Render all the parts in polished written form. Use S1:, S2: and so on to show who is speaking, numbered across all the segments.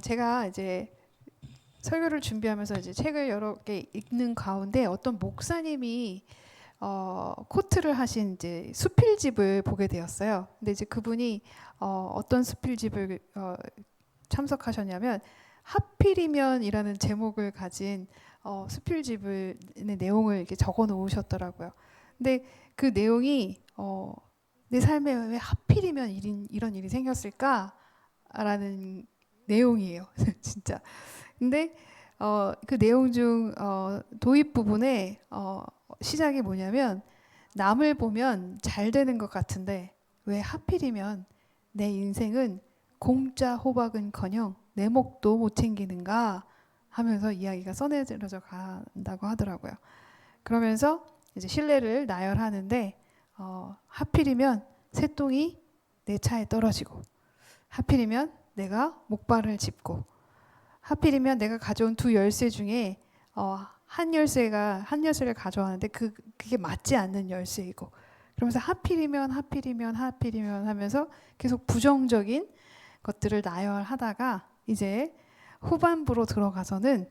S1: 제가 이제 설교를 준비하면서 이제 책을 여러 개 읽는 가운데 어떤 목사님이 코트를 하신 이제 수필집을 보게 되었어요. 근데 이제 그분이 어떤 수필집을 참석하셨냐면 하필이면이라는 제목을 가진 수필집을 내용을 이렇게 적어 놓으셨더라고요. 근데 그 내용이 내 삶에 왜 하필이면 이런 일이 생겼을까라는 내용이에요. 진짜. 근데 그 내용 중 도입 부분에 시작이 뭐냐면 남을 보면 잘 되는 것 같은데 왜 하필이면 내 인생은 공짜 호박은커녕 내 목도 못 챙기는가 하면서 이야기가 써내려져 간다고 하더라고요. 그러면서 이제 신뢰를 나열하는데 하필이면 새똥이 내 차에 떨어지고 하필이면 내가 목발을 짚고 하필이면 내가 가져온 두 열쇠 중에 한 열쇠를 가져왔는데 그게 맞지 않는 열쇠이고 그러면서 하필이면 하면서 계속 부정적인 것들을 나열하다가 이제 후반부로 들어가서는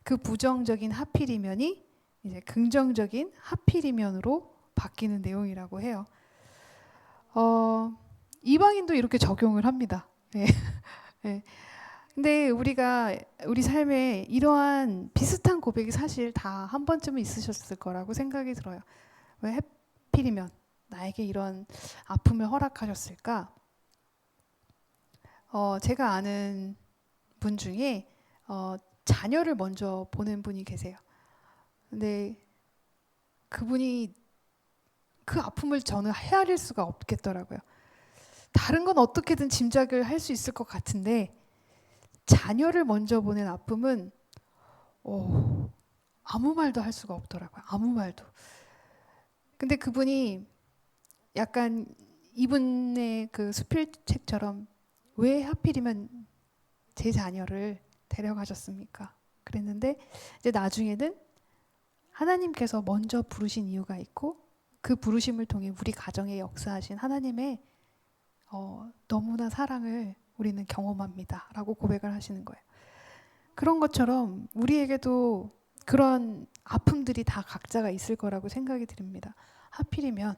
S1: 그 부정적인 하필이면이 이제 긍정적인 하필이면으로 바뀌는 내용이라고 해요. 이방인도 이렇게 적용을 합니다. 네. 네. 근데 우리가 우리 삶에 이러한 비슷한 고백이 사실 다 한 번쯤은 있으셨을 거라고 생각이 들어요. 왜 하필이면 나에게 이런 아픔을 허락하셨을까? 제가 아는 분 중에 자녀를 먼저 보낸 분이 계세요. 근데 그분이 그 아픔을 저는 헤아릴 수가 없겠더라고요. 다른 건 어떻게든 짐작을 할 수 있을 것 같은데 자녀를 먼저 보낸 아픔은 아무 말도 할 수가 없더라고요. 아무 말도. 근데 그분이 약간 이분의 그 수필책처럼 왜 하필이면 제 자녀를 데려가셨습니까? 그랬는데 이제 나중에는 하나님께서 먼저 부르신 이유가 있고 그 부르심을 통해 우리 가정에 역사하신 하나님의 너무나 사랑을 우리는 경험합니다. 라고 고백을 하시는 거예요. 그런 것처럼 우리에게도 그런 아픔들이 다 각자가 있을 거라고 생각이 듭니다. 하필이면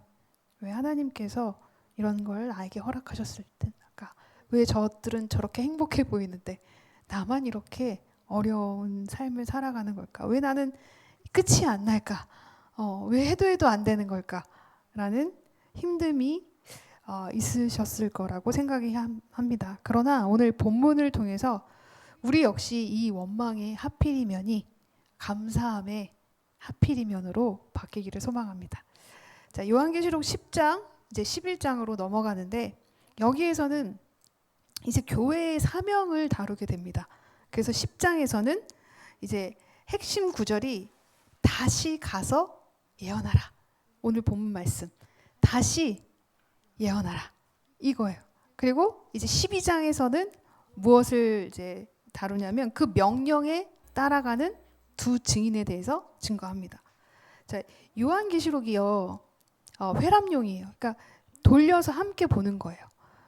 S1: 왜 하나님께서 이런 걸 나에게 허락하셨을 때까 왜 저들은 저렇게 행복해 보이는데 나만 이렇게 어려운 삶을 살아가는 걸까? 왜 나는 끝이 안 날까? 왜 해도 안 되는 걸까? 라는 힘듦이 있으셨을 거라고 생각이 합니다. 그러나 오늘 본문을 통해서 우리 역시 이 원망의 하필이면이 감사함의 하필이면으로 바뀌기를 소망합니다. 자, 요한계시록 10장 이제 11장으로 넘어가는데 여기에서는 이제 교회의 사명을 다루게 됩니다. 그래서 10장에서는 이제 핵심 구절이 다시 가서 예언하라. 오늘 본문 말씀. 다시 예언하라. 이거예요. 그리고 이제 12장에서는 무엇을 이제 다루냐면 그 명령에 따라가는 두 증인에 대해서 증거합니다. 자, 요한계시록이요. 회람용이에요. 그러니까 돌려서 함께 보는 거예요.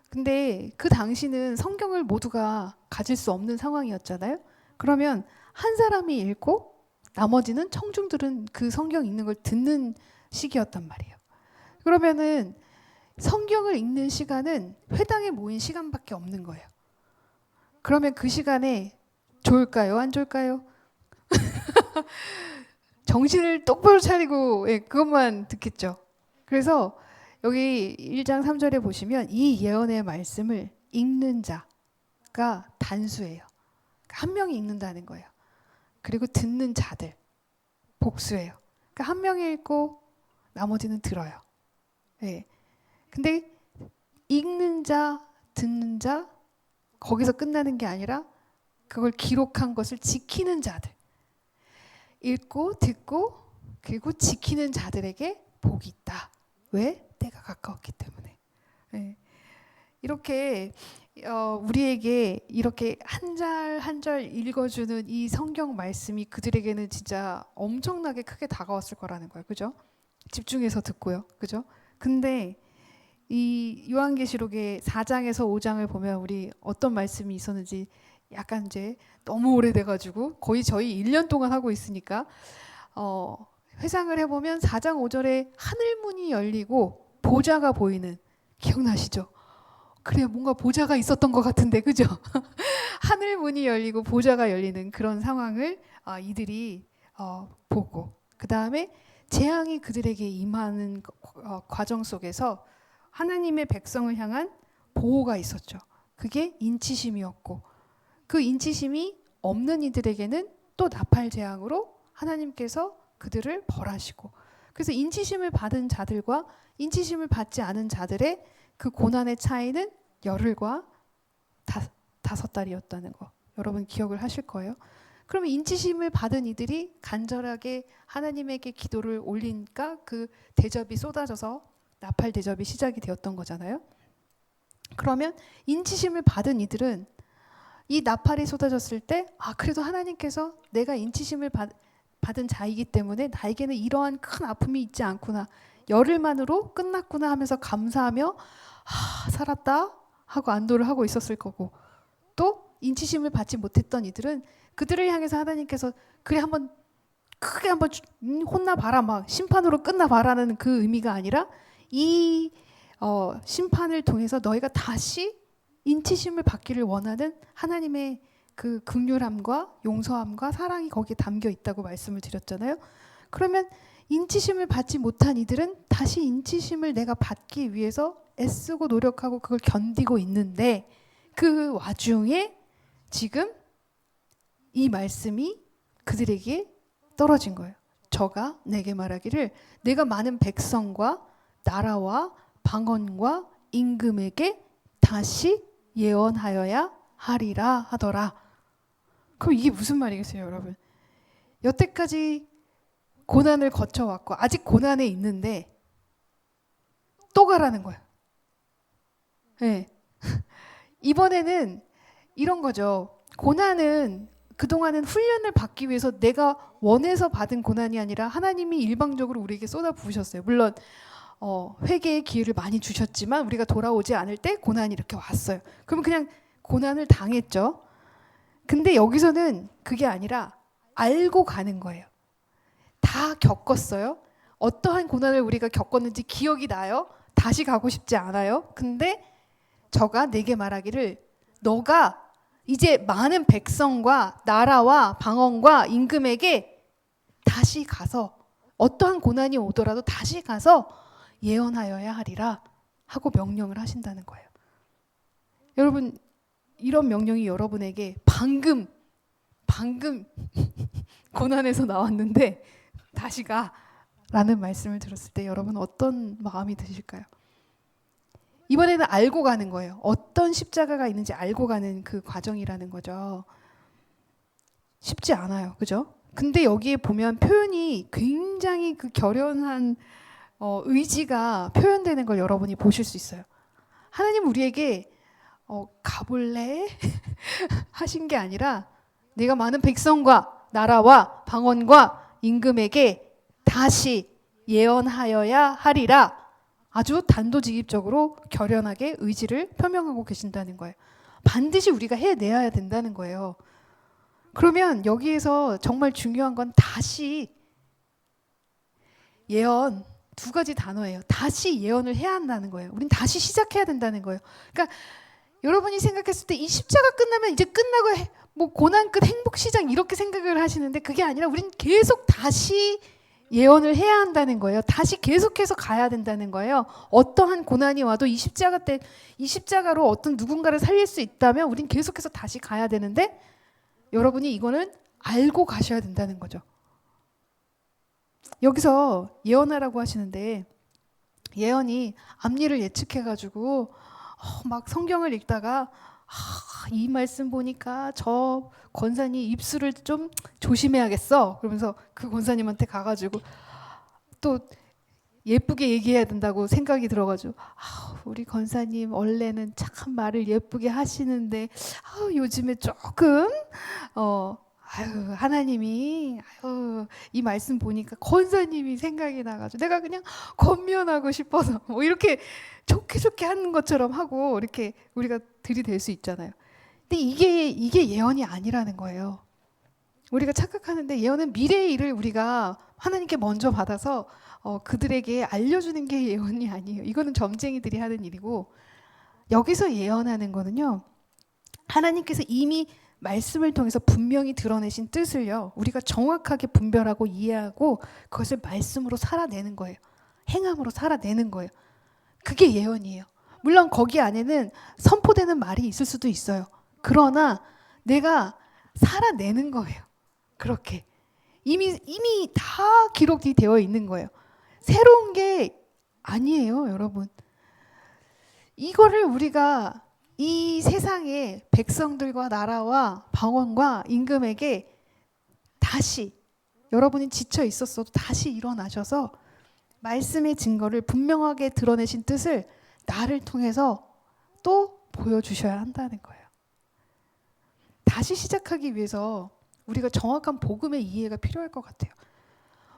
S1: 근데 그 당시는 성경을 모두가 가질 수 없는 상황이었잖아요. 그러면 한 사람이 읽고 나머지는 청중들은 그 성경 읽는 걸 듣는 시기였단 말이에요. 그러면은 성경을 읽는 시간은 회당에 모인 시간밖에 없는 거예요. 그러면 그 시간에 좋을까요? 안 좋을까요? 정신을 똑바로 차리고 그것만 듣겠죠. 그래서 여기 1장 3절에 보시면 이 예언의 말씀을 읽는 자가 단수예요. 한 명이 읽는다는 거예요. 그리고 듣는 자들 복수예요. 그러니까 한 명이 읽고 나머지는 들어요. 네. 근데 읽는 자, 듣는 자 거기서 끝나는 게 아니라 그걸 기록한 것을 지키는 자들. 읽고 듣고 그리고 지키는 자들에게 복이 있다. 왜? 때가 가까웠기 때문에. 네. 이렇게 우리에게 이렇게 한 절 한 절 읽어주는 이 성경 말씀이 그들에게는 진짜 엄청나게 크게 다가왔을 거라는 거예요. 그죠? 집중해서 듣고요. 그죠? 근데 이 요한계시록의 4장에서 5장을 보면 우리 어떤 말씀이 있었는지 약간 이제 너무 오래돼가지고 거의 저희 1년 동안 하고 있으니까 회상을 해보면 4장 5절에 하늘문이 열리고 보좌가 보이는, 기억나시죠? 그래, 뭔가 보좌가 있었던 것 같은데, 그죠? 하늘문이 열리고 보좌가 열리는 그런 상황을 이들이 보고, 그 다음에 재앙이 그들에게 임하는 과정 속에서 하나님의 백성을 향한 보호가 있었죠. 그게 인치심이었고, 그 인치심이 없는 이들에게는 또 나팔 재앙으로 하나님께서 그들을 벌하시고, 그래서 인치심을 받은 자들과 인치심을 받지 않은 자들의 그 고난의 차이는 열흘과 5달이었다는 거 여러분 기억을 하실 거예요. 그러면 인치심을 받은 이들이 간절하게 하나님에게 기도를 올리니까 그 대접이 쏟아져서 나팔 대접이 시작이 되었던 거잖아요. 그러면 인치심을 받은 이들은 이 나팔이 쏟아졌을 때 그래도 하나님께서 내가 인치심을 받은 자이기 때문에 나에게는 이러한 큰 아픔이 있지 않구나, 열흘만으로 끝났구나 하면서 감사하며 살았다 하고 안도를 하고 있었을 거고, 또 인치심을 받지 못했던 이들은 그들을 향해서 하나님께서 그래 한번 크게 한번 혼나봐라, 막 심판으로 끝나봐라는 그 의미가 아니라 이 심판을 통해서 너희가 다시 인치심을 받기를 원하는 하나님의 그 긍휼함과 용서함과 사랑이 거기에 담겨 있다고 말씀을 드렸잖아요. 그러면 인치심을 받지 못한 이들은 다시 인치심을 내가 받기 위해서 애쓰고 노력하고 그걸 견디고 있는데, 그 와중에 지금 이 말씀이 그들에게 떨어진 거예요. 저가 내게 말하기를 내가 많은 백성과 나라와 방언과 임금에게 다시 예언하여야 하리라 하더라. 그럼 이게 무슨 말이겠어요, 여러분? 여태까지 고난을 거쳐왔고 아직 고난에 있는데 또 가라는 거예요. 네. 이번에는 이런 거죠. 고난은 그동안은 훈련을 받기 위해서 내가 원해서 받은 고난이 아니라 하나님이 일방적으로 우리에게 쏟아부으셨어요. 물론 회개의 기회를 많이 주셨지만 우리가 돌아오지 않을 때 고난이 이렇게 왔어요. 그러면 그냥 고난을 당했죠. 근데 여기서는 그게 아니라 알고 가는 거예요. 다 겪었어요. 어떠한 고난을 우리가 겪었는지 기억이 나요. 다시 가고 싶지 않아요. 근데 저가 내게 말하기를 너가 이제 많은 백성과 나라와 방언과 임금에게 다시 가서 어떠한 고난이 오더라도 다시 가서 예언하여야 하리라 하고 명령을 하신다는 거예요. 여러분, 이런 명령이 여러분에게 방금 고난에서 나왔는데 다시 가라는 말씀을 들었을 때 여러분 어떤 마음이 드실까요? 이번에는 알고 가는 거예요. 어떤 십자가가 있는지 알고 가는 그 과정이라는 거죠. 쉽지 않아요. 그죠? 근데 여기에 보면 표현이 굉장히 그 결연한 의지가 표현되는 걸 여러분이 보실 수 있어요. 하나님 우리에게 가볼래? 하신 게 아니라 내가 많은 백성과 나라와 방언과 임금에게 다시 예언하여야 하리라. 아주 단도직입적으로 결연하게 의지를 표명하고 계신다는 거예요. 반드시 우리가 해내야 된다는 거예요. 그러면 여기에서 정말 중요한 건 다시 예언, 두 가지 단어예요. 다시 예언을 해야 한다는 거예요. 우린 다시 시작해야 된다는 거예요. 그러니까 여러분이 생각했을 때 이 십자가 끝나면 이제 끝나고 뭐 고난 끝 행복 시작 이렇게 생각을 하시는데 그게 아니라 우린 계속 다시 예언을 해야 한다는 거예요. 다시 계속해서 가야 된다는 거예요. 어떠한 고난이 와도 이 십자가로 어떤 누군가를 살릴 수 있다면 우린 계속해서 다시 가야 되는데 여러분이 이거는 알고 가셔야 된다는 거죠. 여기서 예언하라고 하시는데 예언이 앞일을 예측해가지고 막 성경을 읽다가 이 말씀 보니까 저 권사님 입술을 좀 조심해야겠어. 그러면서 그 권사님한테 가가지고 또 예쁘게 얘기해야 된다고 생각이 들어가지고 우리 권사님 원래는 참 말을 예쁘게 하시는데 요즘에 조금 하나님이 이 말씀 보니까 권사님이 생각이 나가지고 내가 그냥 권면하고 싶어서 뭐 이렇게 좋게 하는 것처럼 하고 이렇게 우리가 들이댈 수 있잖아요. 근데 이게 예언이 아니라는 거예요. 우리가 착각하는데 예언은 미래의 일을 우리가 하나님께 먼저 받아서 그들에게 알려주는 게 예언이 아니에요. 이거는 점쟁이들이 하는 일이고, 여기서 예언하는 거는요, 하나님께서 이미 말씀을 통해서 분명히 드러내신 뜻을요, 우리가 정확하게 분별하고 이해하고 그것을 말씀으로 살아내는 거예요. 행함으로 살아내는 거예요. 그게 예언이에요. 물론 거기 안에는 선포되는 말이 있을 수도 있어요. 그러나 내가 살아내는 거예요. 그렇게 이미 다 기록이 되어 있는 거예요. 새로운 게 아니에요, 여러분. 이거를 우리가 이 세상의 백성들과 나라와 방언과 임금에게 다시, 여러분이 지쳐 있었어도 다시 일어나셔서 말씀의 증거를 분명하게 드러내신 뜻을 나를 통해서 또 보여주셔야 한다는 거예요. 다시 시작하기 위해서 우리가 정확한 복음의 이해가 필요할 것 같아요.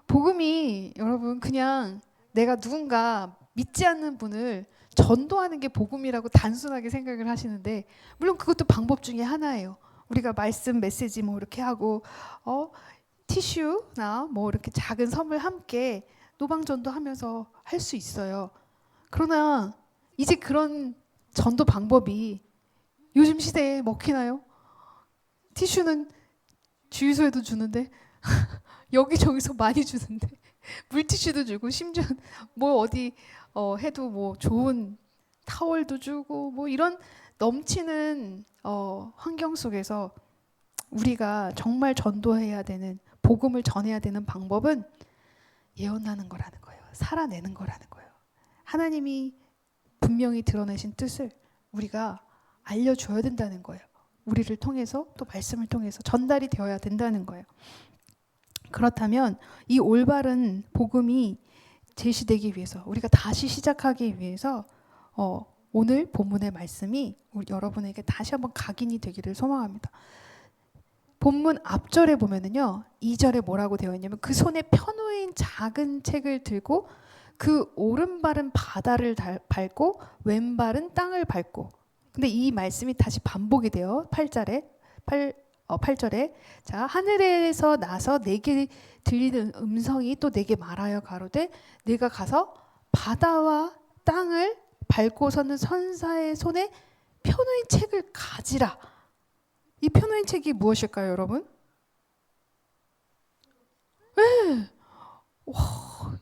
S1: 복음이 여러분 그냥 내가 누군가 믿지 않는 분을 전도하는 게 복음이라고 단순하게 생각을 하시는데, 물론 그것도 방법 중에 하나예요. 우리가 말씀 메시지 뭐 이렇게 하고 티슈나 뭐 이렇게 작은 선물 함께 노방전도 하면서 할 수 있어요. 그러나 이제 그런 전도 방법이 요즘 시대에 먹히나요? 티슈는 주유소에도 주는데 여기저기서 많이 주는데 물티슈도 주고, 심지어 뭐 어디 해도 뭐 좋은 타월도 주고, 뭐 이런 넘치는 환경 속에서 우리가 정말 전도해야 되는, 복음을 전해야 되는 방법은 예언하는 거라는 거예요. 살아내는 거라는 거예요. 하나님이 분명히 드러내신 뜻을 우리가 알려줘야 된다는 거예요. 우리를 통해서, 또 말씀을 통해서 전달이 되어야 된다는 거예요. 그렇다면 이 올바른 복음이 제시되기 위해서, 우리가 다시 시작하기 위해서 오늘 본문의 말씀이 여러분에게 다시 한번 각인이 되기를 소망합니다. 본문 앞절에 보면은요, 2절에 뭐라고 되어 있냐면, 그 손에 펴놓인 작은 책을 들고 그 오른발은 바다를 밟고 왼발은 땅을 밟고. 근데 이 말씀이 다시 반복이 돼요. 8절에 자, 하늘에서 나서 내게 들리는 음성이 또 내게 말하여 가로되, 내가 가서 바다와 땅을 밟고서는 선사의 손에 펴놓인 책을 가지라. 이 펴놓인 책이 무엇일까요, 여러분? 네. 와,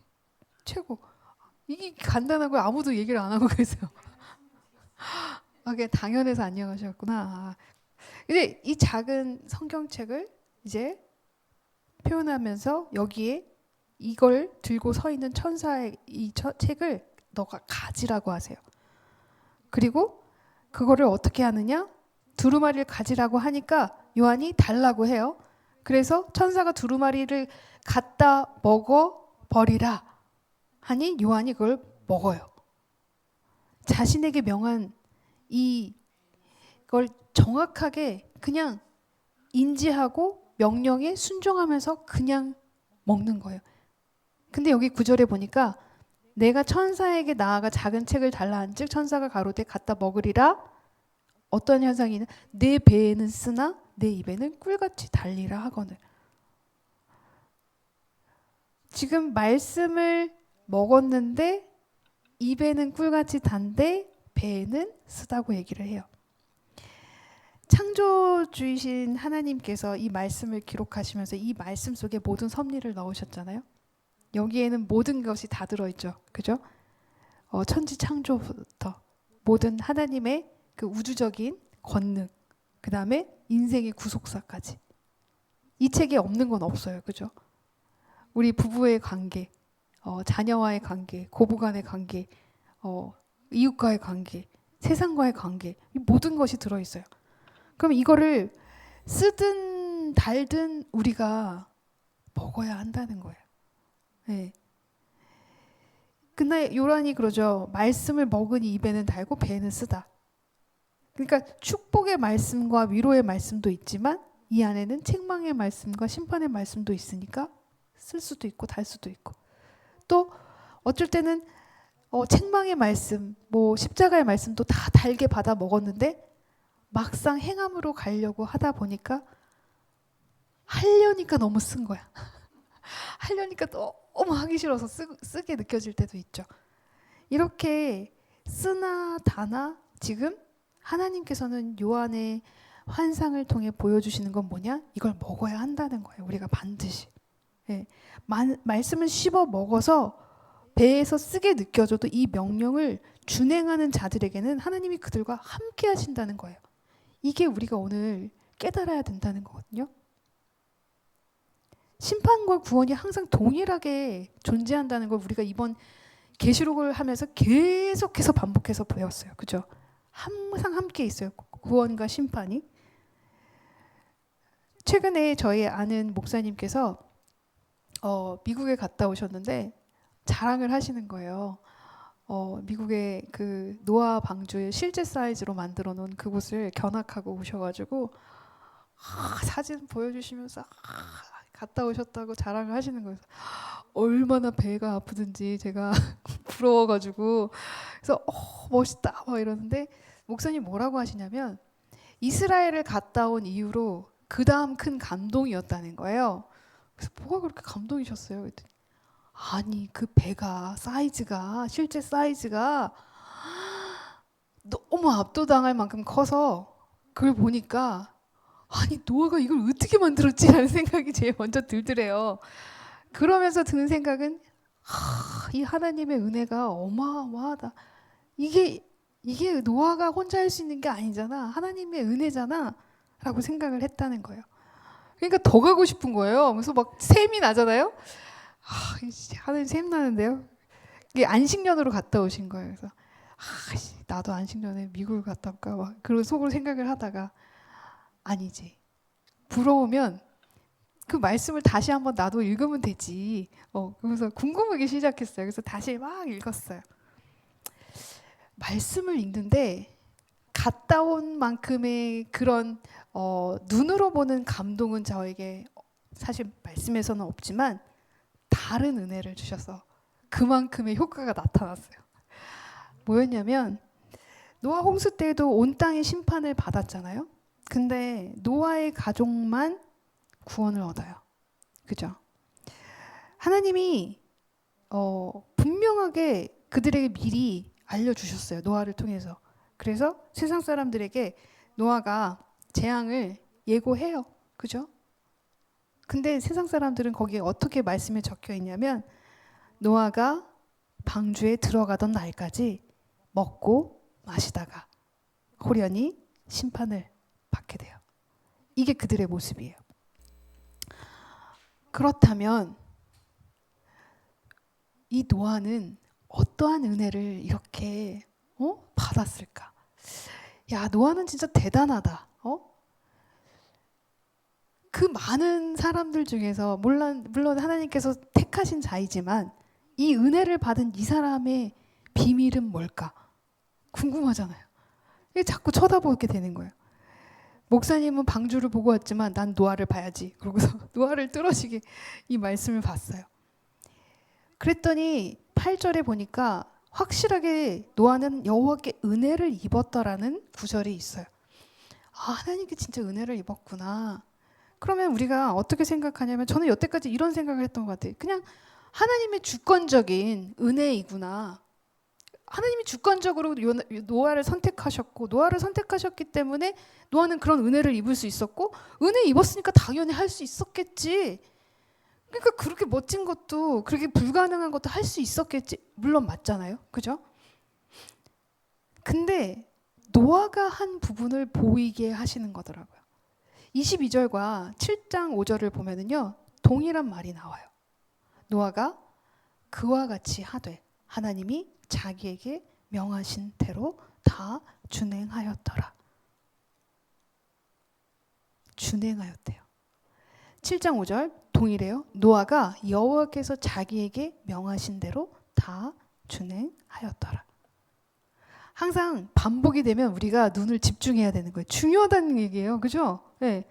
S1: 최고. 이게 간단하고 아무도 얘기를 안 하고 계세요. 그냥 당연해서 안녕하셨구나. 근데 이 작은 성경책을 이제 표현하면서 여기에 이걸 들고 서 있는 천사의 이 책을 너가 가지라고 하세요. 그리고 그거를 어떻게 하느냐? 두루마리를 가지라고 하니까 요한이 달라고 해요. 그래서 천사가 두루마리를 갖다 먹어 버리라 하니 요한이 그걸 먹어요. 자신에게 명한 이걸 정확하게 그냥 인지하고 명령에 순종하면서 그냥 먹는 거예요. 근데 여기 9절에 보니까 내가 천사에게 나아가 작은 책을 달라 한즉 천사가 가로되 갖다 먹으리라. 어떤 현상이 있는? 내 배에는 쓰나 내 입에는 꿀같이 달리라 하거늘. 지금 말씀을 먹었는데 입에는 꿀같이 단데 배에는 쓰다고 얘기를 해요. 창조주이신 하나님께서 이 말씀을 기록하시면서 이 말씀 속에 모든 섭리를 넣으셨잖아요. 여기에는 모든 것이 다 들어있죠. 그죠? 천지 창조부터 모든 하나님의 그 우주적인 권능, 그 다음에 인생의 구속사까지. 이 책에 없는 건 없어요. 그죠? 우리 부부의 관계, 자녀와의 관계, 고부간의 관계, 이웃과의 관계, 세상과의 관계, 이 모든 것이 들어있어요. 그럼 이거를 쓰든 달든 우리가 먹어야 한다는 거예요. 네. 근데 요란이 그러죠. 말씀을 먹으니 입에는 달고 배에는 쓰다. 그러니까 축복의 말씀과 위로의 말씀도 있지만 이 안에는 책망의 말씀과 심판의 말씀도 있으니까 쓸 수도 있고 달 수도 있고, 또 어쩔 때는 책망의 말씀, 뭐 십자가의 말씀도 다 달게 받아 먹었는데 막상 행함으로 가려고 하다 보니까 하려니까 너무 쓴 거야. 하려니까 너무 하기 싫어서 쓰게 느껴질 때도 있죠. 이렇게 쓰나 다나 지금 하나님께서는 요한의 환상을 통해 보여주시는 건 뭐냐? 이걸 먹어야 한다는 거예요. 우리가 반드시. 예. 말씀을 씹어 먹어서 배에서 쓰게 느껴져도 이 명령을 준행하는 자들에게는 하나님이 그들과 함께 하신다는 거예요. 이게 우리가 오늘 깨달아야 된다는 거거든요. 심판과 구원이 항상 동일하게 존재한다는 걸 우리가 이번 계시록을 하면서 계속해서 반복해서 배웠어요. 그죠? 항상 함께 있어요. 구원과 심판이. 최근에 저희 아는 목사님께서 미국에 갔다 오셨는데 자랑을 하시는 거예요. 미국의 그 노아 방주의 실제 사이즈로 만들어 놓은 그곳을 견학하고 오셔가지고 사진 보여주시면서 갔다 오셨다고 자랑을 하시는 거예요. 얼마나 배가 아프든지 제가 부러워가지고 그래서 멋있다 막 이러는데 목사님 뭐라고 하시냐면 이스라엘을 갔다 온 이후로 그 다음 큰 감동이었다는 거예요. 그래서 뭐가 그렇게 감동이셨어요? 그랬더니 아니 그 배가 사이즈가 실제 사이즈가 너무 압도당할 만큼 커서 그걸 보니까 아니 노아가 이걸 어떻게 만들었지라는 생각이 제일 먼저 들더래요. 그러면서 드는 생각은 이 하나님의 은혜가 어마어마하다. 이게 노아가 혼자 할 수 있는 게 아니잖아. 하나님의 은혜잖아. 라고 생각을 했다는 거예요. 그러니까 더 가고 싶은 거예요. 그래서 막 샘이 나잖아요. 하나님 샘 나는데요. 이게 안식년으로 갔다 오신 거예요. 그래서 나도 안식년에 미국을 갔다 올까 막 그런 속으로 생각을 하다가 아니지. 부러우면 그 말씀을 다시 한번 나도 읽으면 되지. 그러면서 궁금하기 시작했어요. 그래서 다시 막 읽었어요. 말씀을 읽는데 갔다 온 만큼의 그런 눈으로 보는 감동은 저에게 사실 말씀에서는 없지만 다른 은혜를 주셔서 그만큼의 효과가 나타났어요. 뭐였냐면 노아 홍수 때도 온 땅의 심판을 받았잖아요. 근데 노아의 가족만 구원을 얻어요. 그죠? 하나님이 분명하게 그들에게 미리 알려주셨어요. 노아를 통해서. 그래서 세상 사람들에게 노아가 재앙을 예고해요. 그죠? 근데 세상 사람들은 거기에 어떻게 말씀에 적혀 있냐면 노아가 방주에 들어가던 날까지 먹고 마시다가 호련히 심판을 받게 돼요. 이게 그들의 모습이에요. 그렇다면 이 노아는 어떠한 은혜를 이렇게 받았을까? 야, 노아는 진짜 대단하다. 그 많은 사람들 중에서 물론 하나님께서 택하신 자이지만 이 은혜를 받은 이 사람의 비밀은 뭘까? 궁금하잖아요. 자꾸 쳐다보게 되는 거예요. 목사님은 방주를 보고 왔지만 난 노아를 봐야지. 그러고서 노아를 뚫어지게 이 말씀을 봤어요. 그랬더니 8절에 보니까 확실하게 노아는 여호와께 은혜를 입었더라는 구절이 있어요. 하나님께 진짜 은혜를 입었구나. 그러면 우리가 어떻게 생각하냐면 저는 여태까지 이런 생각을 했던 것 같아요. 그냥 하나님의 주권적인 은혜이구나. 하나님이 주권적으로 노아를 선택하셨고 노아를 선택하셨기 때문에 노아는 그런 은혜를 입을 수 있었고 은혜 입었으니까 당연히 할 수 있었겠지. 그러니까 그렇게 멋진 것도 그렇게 불가능한 것도 할 수 있었겠지. 물론 맞잖아요. 그죠? 근데 노아가 한 부분을 보이게 하시는 거더라고요. 22절과 7장 5절을 보면은요. 동일한 말이 나와요. 노아가 그와 같이 하되 하나님이 자기에게 명하신 대로 다 준행하였더라. 준행하였대요. 7장 5절 동일해요. 노아가 여호와께서 자기에게 명하신 대로 다 준행하였더라. 항상 반복이 되면 우리가 눈을 집중해야 되는 거예요. 중요하다는 얘기예요. 그죠? 네.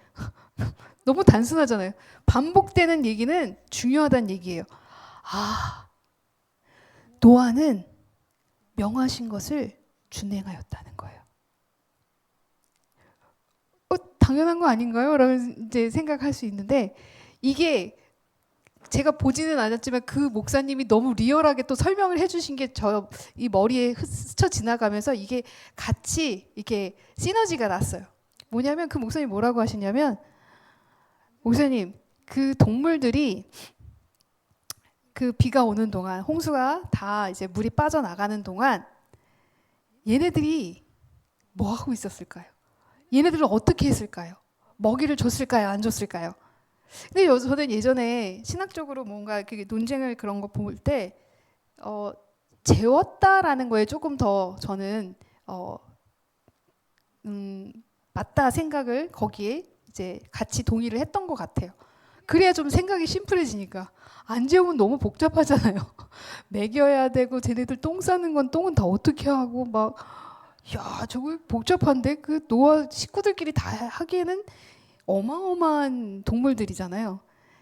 S1: 너무 단순하잖아요. 반복되는 얘기는 중요하다는 얘기예요. 노아는 명하신 것을 준행하였다는 거예요. 당연한 거 아닌가요? 라는 이제 생각할 수 있는데 이게 제가 보지는 않았지만 그 목사님이 너무 리얼하게 또 설명을 해주신 게 저 이 머리에 스쳐 지나가면서 이게 같이 이게 시너지가 났어요. 뭐냐면 그 목사님 뭐라고 하시냐면 목사님 그 동물들이 그 비가 오는 동안 홍수가 다 이제 물이 빠져나가는 동안 얘네들이 뭐 하고 있었을까요? 얘네들을 어떻게 했을까요? 먹이를 줬을까요? 안 줬을까요? 근데 저는 예전에 신학적으로 뭔가 논쟁을 그런 거 볼 때 재웠다라는 거에 조금 더 저는 맞다 생각을 거기에 이제 같이 동의를 했던 것 같아요. 그래야 좀 생각이 심플해지니까 안 재우면 너무 복잡하잖아요. 먹여야 되고 쟤네들 똥 싸는 건 똥은 다 어떻게 하고 막 야 저거 복잡한데 그 노아 식구들끼리 다 하기에는 어마어마한 동물들이잖아요.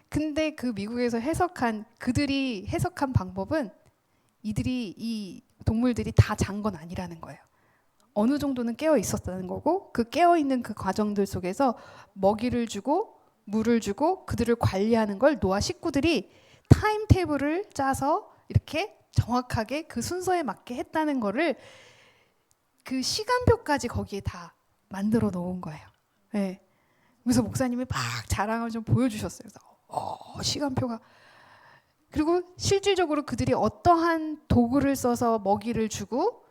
S1: 근데 그 미국에서 그들이 해석한 방법은 이 동물들이 다 잔 건 아니라는 거예요. 어느 정도는 깨어 있었다는 거고 그 깨어 있는 그 과정들 속에서 먹이를 주고 물을 주고 그들을 관리하는 걸 노아 식구들이 타임 테이블을 짜서 이렇게 정확하게 그 순서에 맞게 했다는 거를 그 시간표까지 거기에 다 만들어 놓은 거예요. 네. 그래서 목사님이 막 자랑을 좀 보여주셨어요. 그래서 시간표가 그리고 실질적으로 그들이 어떠한 도구를 써서 먹이를 주고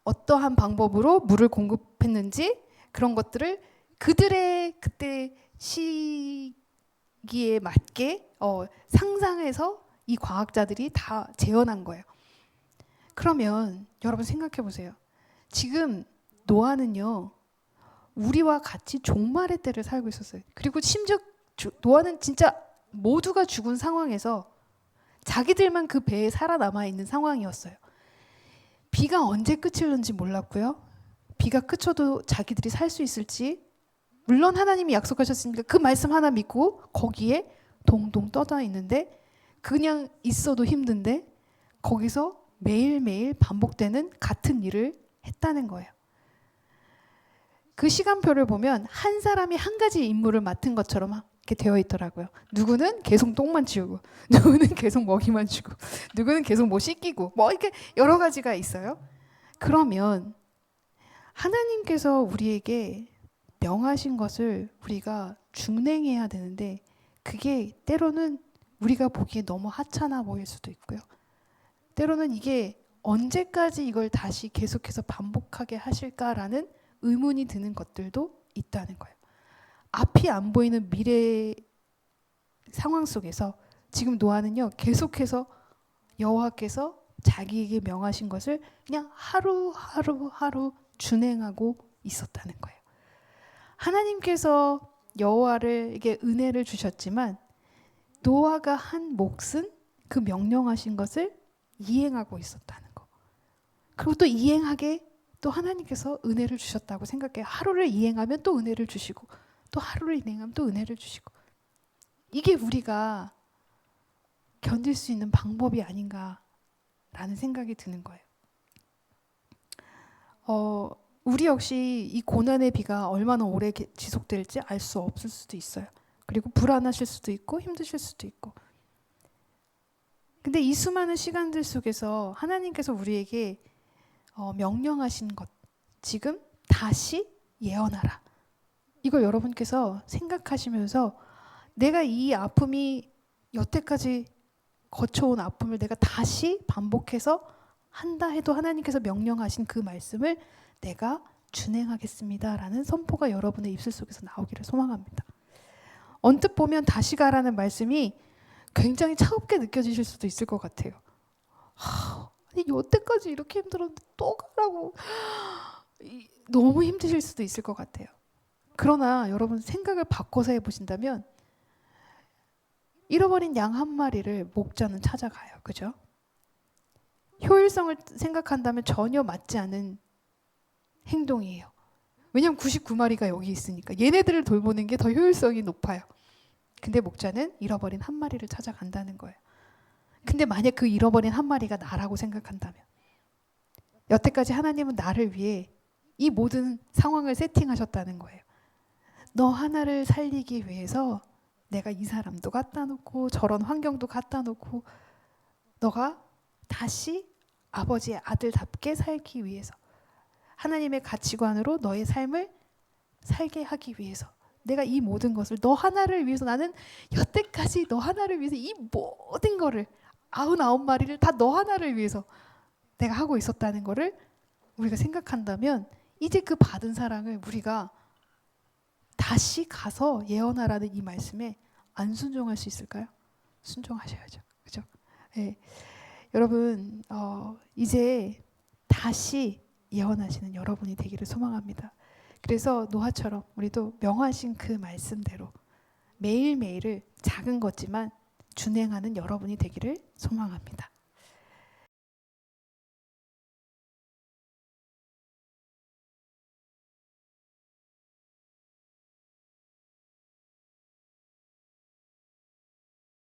S1: 어떠한 방법으로 물을 공급했는지 그런 것들을 그들의 그때 시기에 맞게 상상해서 이 과학자들이 다 재현한 거예요. 그러면 여러분 생각해 보세요. 지금 노아는요. 우리와 같이 종말의 때를 살고 있었어요. 그리고 심지어 노아는 진짜 모두가 죽은 상황에서 자기들만 그 배에 살아남아 있는 상황이었어요. 비가 언제 그칠는지 몰랐고요. 비가 그쳐도 자기들이 살 수 있을지 물론 하나님이 약속하셨으니까 그 말씀 하나 믿고 거기에 동동 떠져 있는데 그냥 있어도 힘든데 거기서 매일매일 반복되는 같은 일을 했다는 거예요. 그 시간표를 보면 한 사람이 한 가지 임무를 맡은 것처럼 이렇게 되어 있더라고요. 누구는 계속 똥만 치우고, 누구는 계속 먹이만 주고, 누구는 계속 뭐 씻기고, 뭐 이렇게 여러 가지가 있어요. 그러면 하나님께서 우리에게 명하신 것을 우리가 준행해야 되는데 그게 때로는 우리가 보기에 너무 하찮아 보일 수도 있고요. 때로는 이게 언제까지 이걸 다시 계속해서 반복하게 하실까라는 의문이 드는 것들도 있다는 거예요. 앞이 안 보이는 미래 상황 속에서 지금 노아는요 계속해서 여호와께서 자기에게 명하신 것을 그냥 하루 준행하고 있었다는 거예요. 하나님께서 여호와에게 은혜를 주셨지만 노아가 한 몫은 그 명령하신 것을 이행하고 있었다는 거. 그리고 또 이행하게 또 하나님께서 은혜를 주셨다고 생각해요. 하루를 이행하면 또 은혜를 주시고 또 하루를 이행하면 또 은혜를 주시고 이게 우리가 견딜 수 있는 방법이 아닌가라는 생각이 드는 거예요. 우리 역시 이 고난의 비가 얼마나 오래 지속될지 알 수 없을 수도 있어요. 그리고 불안하실 수도 있고 힘드실 수도 있고. 근데 이 수많은 시간들 속에서 하나님께서 우리에게 명령하신 것, 지금 다시 예언하라. 이걸 여러분께서 생각하시면서 내가 이 아픔이 여태까지 거쳐온 아픔을 내가 다시 반복해서 한다 해도 하나님께서 명령하신 그 말씀을 내가 준행하겠습니다라는 선포가 여러분의 입술 속에서 나오기를 소망합니다. 언뜻 보면 다시 가라는 말씀이 굉장히 차갑게 느껴지실 수도 있을 것 같아요. 아니 여태까지 이렇게 힘들었는데 또 가라고 너무 힘드실 수도 있을 것 같아요. 그러나 여러분 생각을 바꿔서 해보신다면 잃어버린 양 한 마리를 목자는 찾아가요. 그죠? 효율성을 생각한다면 전혀 맞지 않은 행동이에요. 왜냐하면 99마리가 여기 있으니까 얘네들을 돌보는 게 더 효율성이 높아요. 근데 목자는 잃어버린 한 마리를 찾아간다는 거예요. 근데 만약 그 잃어버린 한 마리가 나라고 생각한다면 여태까지 하나님은 나를 위해 이 모든 상황을 세팅하셨다는 거예요. 너 하나를 살리기 위해서 내가 이 사람도 갖다 놓고 저런 환경도 갖다 놓고 너가 다시 아버지의 아들답게 살기 위해서 하나님의 가치관으로 너의 삶을 살게 하기 위해서 내가 이 모든 것을 너 하나를 위해서 나는 여태까지 너 하나를 위해서 이 모든 거를 99마리를 다 너 하나를 위해서 내가 하고 있었다는 거를 우리가 생각한다면 이제 그 받은 사랑을 우리가 다시 가서 예언하라는 이 말씀에 안 순종할 수 있을까요? 순종하셔야죠. 그죠? 네. 여러분 이제 다시 예언하시는 여러분이 되기를 소망합니다. 그래서 노아처럼 우리도 명하신 그 말씀대로 매일매일을 작은 거지만 준행하는 여러분이 되기를 소망합니다.